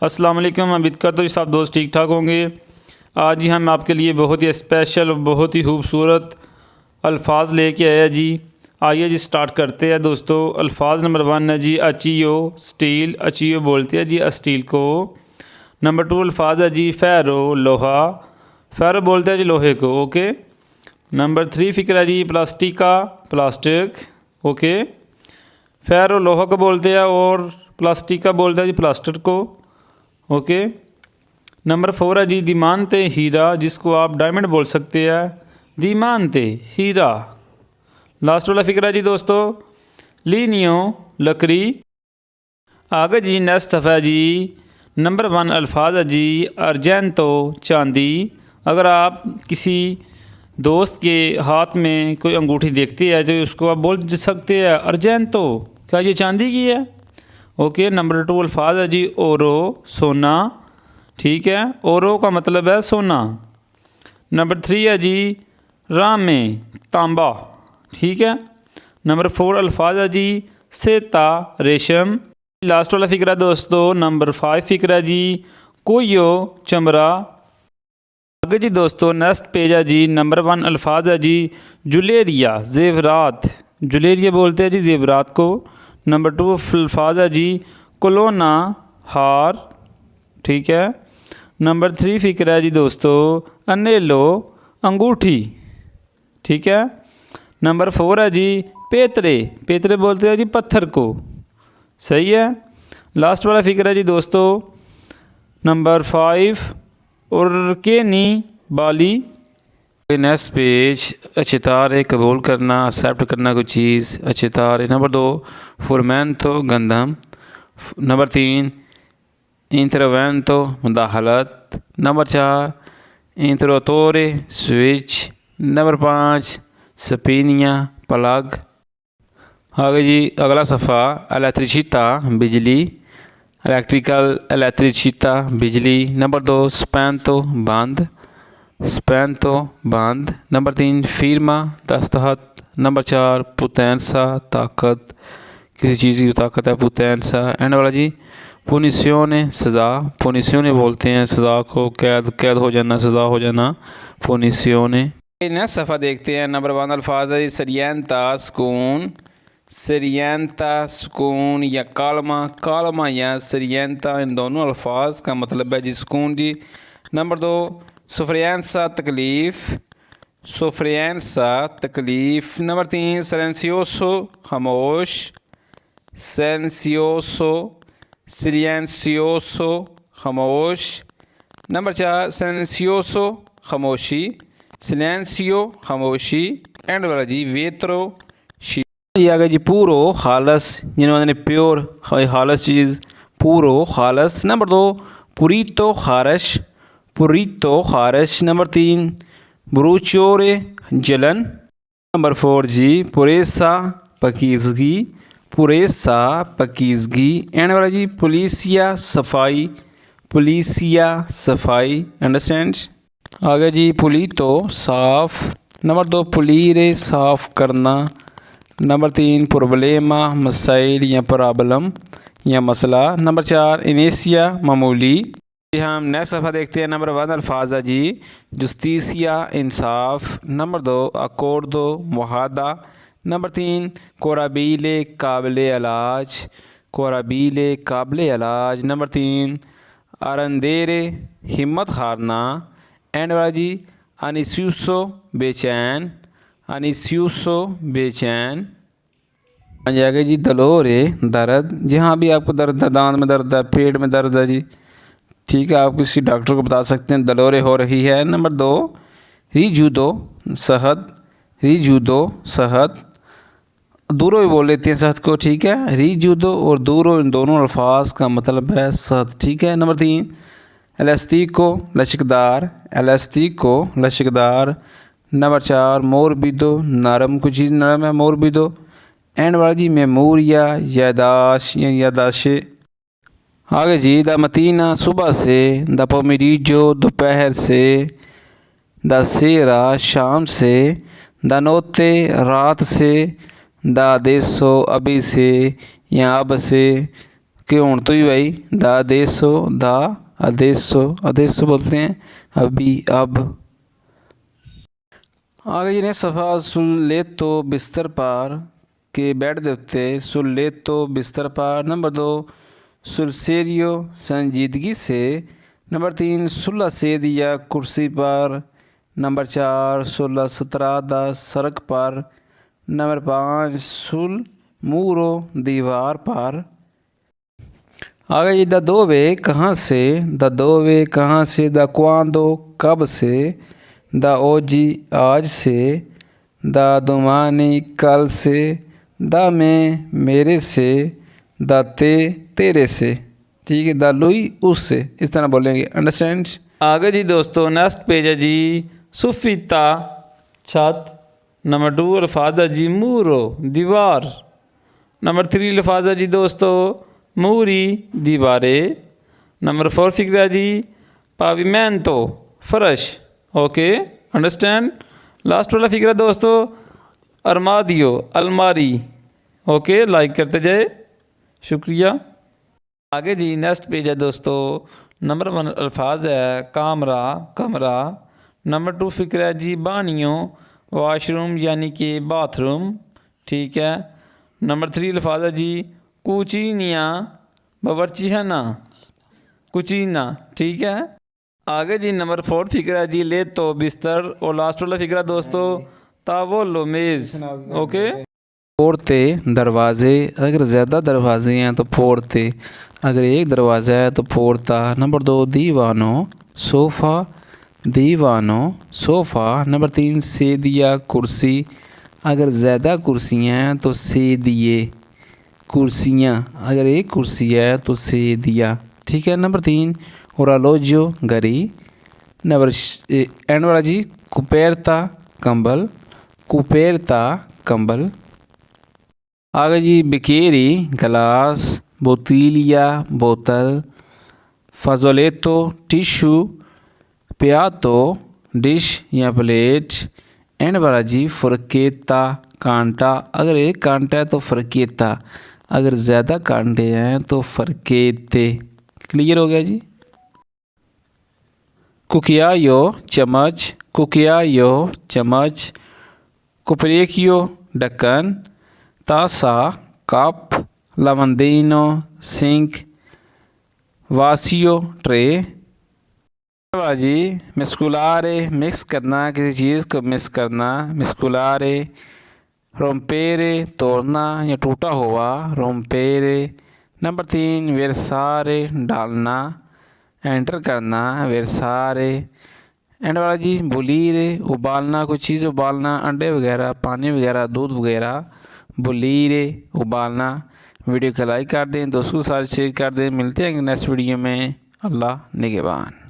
अस्सलाम वालेकुम। उम्मीद करता हूँ सब दोस्त ठीक ठाक होंगे। आज ही हम आपके लिए बहुत ही स्पेशल और बहुत ही खूबसूरत अल्फाज लेके आए जी। आइए जी स्टार्ट करते हैं दोस्तों। अल्फाज नंबर 1 है जी अचियो, स्टील। अचियो बोलते हैं जी स्टील को। नंबर 2 अल्फाज है जी फ़ेरो, लोहा। फ़ेरो बोलते हैं जी लोहे को। ओके। नंबर 3 फ़िक्र है जी प्लास्टिका, प्लास्टिक। ओके। फ़ेरो लोहा को बोलते हैं और प्लास्टिका बोलते हैं जी प्लास्टिक को। ओके। नंबर 4 है जी दीमानते, हीरा, जिसको आप डायमंड बोल सकते हैं। दीमानते, हीरा। लास्ट वाला फिक्र है जी दोस्तों लीनियो, लकड़ी। आगे जी नेक्स्ट सफ़ा जी नंबर 1 अल्फाज है जी अर्जेंतो, चांदी। अगर आप किसी दोस्त के हाथ में कोई अंगूठी देखती है तो उसको आप बोल सकते हैं अर्जेंतो, क्या ये चांदी की है। ओके। नंबर 2 अल्फाज है जी ओरो, सोना। ठीक है, ओरो का मतलब है सोना। नंबर 3 है जी रामे, तांबा। ठीक है। नंबर 4 अल्फाज है जी सेता, रेशम। लास्ट वाला फिक्र है दोस्तों नंबर 5 फिक्र है जी कोयो, चमड़ा। आगे जी दोस्तों नेक्स्ट पेज है जी नंबर 1 अल्फाज है जी जुलेरिया, जेवरात। जुलेरिया बोलते हैं जी जेवरात को। नंबर 2 अल्फाज है जी कोलोना, हार। ठीक है। नंबर 3 फिक्र है जी दोस्तों अनेलो, अंगूठी। ठीक है। नंबर 4 है जी पेतरे, पेतरे बोलते हैं जी पत्थर को। सही है। लास्ट वाला फिक्र है जी दोस्तों नंबर 5 और केनी, बाली। नेक्स्ट पेज अचितारे, कबूल करना, एक्सेप्ट करना कोई चीज़, अचितारे। नंबर 2 फुरमेंतो, गंदम। नंबर 3 इंटरवेंतो, मुदाखलत। नंबर 4 इंटरोतोरे, स्विच। नंबर 5 स्पिनिया, प्लग। आगे जी अगला सफ़ा इलेक्ट्रिसिटा, बिजली। इलेक्ट्रिकल, इलेक्ट्रिसिटा, बिजली। नंबर 2 स्पेंतो, बंद। स्पेंतो, बंद। नंबर 3 फीर्मा, दस्तखत। नंबर 4 पुतेंसा, ताकत, किसी चीज़ की ताकत है, पुतेंसा। एंड वाला जी पुनिसियोने, सज़ा। पुनिसियोने बोलते हैं सज़ा को, कैद हो जाना, सज़ा हो जाना, पुनिसियोने। नेक्स्ट सफ़ा देखते हैं। नंबर 1 अल्फाज है सरियंता, सुकून। सरियंता, सुकून या कालमा, कालमा या सरियंता, इन दोनों अल्फाज का मतलब है जी सुकून जी। नंबर 2 सुफ्रियांसा, तकलीफ़। सुफ्रियांसा, तकलीफ़। नंबर 3 सलेंसियोसो, खामोश। सेंसियोसो, सिलेंसियोसो, खामोश। नंबर 4 सिलेंसियोसो, खामोशी। सिलेंसियो, खामोशी। एंड वाला जी वेत्रो, ये आ गया जी पूरो, खालस, जिन्होंने प्योर, खालस चीज़, पूरो, खालस। नंबर 2 पुरीतो, खारश। पुरीतो, खारश। नंबर 3 ब्रूचोरे, जलन। नंबर 4 जी पुरेसा, पकीज़गी। पुरेसा, पकीज़गी। एंड वाला जी पुलिसिया, सफाई। पुलिसिया, सफाई। अंडरस्टैंड। आगे जी पुलीतो, साफ। नंबर 2 पुलीरे, साफ करना। नंबर 3 प्रॉब्लेमा, मसाइल या प्रॉब्लम या मसला। नंबर 4 इनेसिया, मामूली। हम नेक्स्ट सफ़ा देखते हैं। नंबर 1 अल्फाज जी जस्टिसिया, इंसाफ। नंबर 2 अकोर्दो, मुहादा। नंबर 3 कोराबीले, काबिले इलाज। कोराबीले, काबिले इलाज। नंबर 3 अरंदेरे, हिम्मत हारना। एंड वाला जी अनिस्यूसो, बेचैन। अनिस्यूसो, बेचैन। जाएगा जी दलोरे, दर्द। जहाँ भी आपको दर्द है, दांत में दर्द है, पेट में दर्द है जी, ठीक है, आप किसी डॉक्टर को बता सकते हैं दलोरे हो रही है। नंबर 2 रिजूदो, सहद। रिजूदो, सहद। दूरो भी बोल लेते हैं सहद को, ठीक है। रिजूदो और दूरो, इन दोनों अल्फाज का मतलब है सहद, ठीक है। नंबर 3 एलास्टिको, लचकदार। एलास्टिको, लचकदार। नंबर 4 मोरबिदो, नरम, कुछ चीज़ नरम है, मोरबिदो। एंड वाला जी मेमोरिया, यादाश्त या यादाशे। आगे जी द मतीना, सुबह से। द पोमेरिजो, दोपहर से। द सेरा, शाम से। द नोते, रात से। द देसो, अभी से या अब से। कि हों तो ही भाई द आदेशो, द आदेशो, आदेशो बोलते हैं अभी, अब। आगे जी ने सफ़ा सुल ले तो बिस्तर पर के बेड दे उत्ते सुल ले तो बिस्तर पर। नंबर 2 सुल सेरियो संजीदगी से। नंबर 3 सुल्ला से दिया कुर्सी पर। नंबर 4 सुल्ला सतरा दा सड़क पर। नंबर 5 सुल मूरो दीवार पर। आगे जी द दो वे कहाँ से, द दो वे कहाँ से, द क्वांदो कब से, द ओजी आज से, द दुमानी कल से, द में मेरे से, द ते तेरे से। ठीक है, द लुई उससे, इस तरह बोलेंगे। अंडरस्टैंड। आगे जी दोस्तों नेक्स्ट पेज है जी सुफीता छत। नंबर 2 अल्फाज है जी मूरो दीवार। नंबर 3 अल्फाज है जी दोस्तों मूरी दीवारें। नंबर 4 फिक्र है जी पाविमेंतो फर्श। Okay, understand. लास्ट वाला फिक्र है दोस्तों अरमादियो अलमारी। ओके, लाइक करते जाए, शुक्रिया। आगे जी नेक्स्ट पेज है दोस्तों। नंबर 1 अल्फाज है कामरा कमरा। नंबर 2 फिक्र है जी बानियों वाशरूम यानी कि बाथरूम। ठीक है। नंबर 3 अल्फाज है जी कुचीनिया बावर्ची है ना, कुचीना। ठीक है। आगे जी नंबर 4 फिक्र है जी ले तो बिस्तर। और लास्ट वाला फिक्र है दोस्तों तावोलो मेज़। ओके। फोड़ते दरवाजे, अगर ज़्यादा दरवाजे हैं तो फोड़ते, अगर एक दरवाज़ा है तो फोड़ता। नंबर 2 दीवानों सोफ़ा, दीवानों सोफ़ा। नंबर 3 सेदिया कुर्सी, अगर ज़्यादा कुर्सियाँ हैं तो सेदिए कुर्सियाँ, अगर एक कुर्सी है तो सेदिया। ठीक है। नंबर 3 ओरालोजो घड़ी। नंबर एंड वाला जी कुपेरता कंबल, कुपेरता कंबल। आगे जी बिकेरी गिलास, बोतीलिया बोतल, फजोलेतो टिशू, प्यातो डिश या प्लेट। एंड वाला जी फरकेता कांटा, अगर एक कांटा है तो फरकेता, अगर ज़्यादा कांटे हैं तो फरकेते। क्लियर हो गया जी। कुकियायो चम्मच, कुकियायो चम्मच, कुपरेकियो ढक्कन, तासा कप, लवंदीनो सिंक, वासियो ट्रे। जी मिस्कुलारे मिक्स करना, किसी चीज़ को मिक्स करना, मिस्कुलारे। रोम्पेरे तोड़ना या टूटा हुआ, रोम्पेरे। नंबर 3 वेरसारे डालना, एंटर करना, वेरसारे। एंड वाला जी बुलीरे उबालना, कोई चीज़ उबालना, अंडे वगैरह, पानी वगैरह, दूध वगैरह, बुलीरे उबालना। वीडियो को लाइक कर दें, दोस्तों के साथ शेयर कर दें। मिलते हैं नेक्स्ट वीडियो में। अल्लाह निगहबान।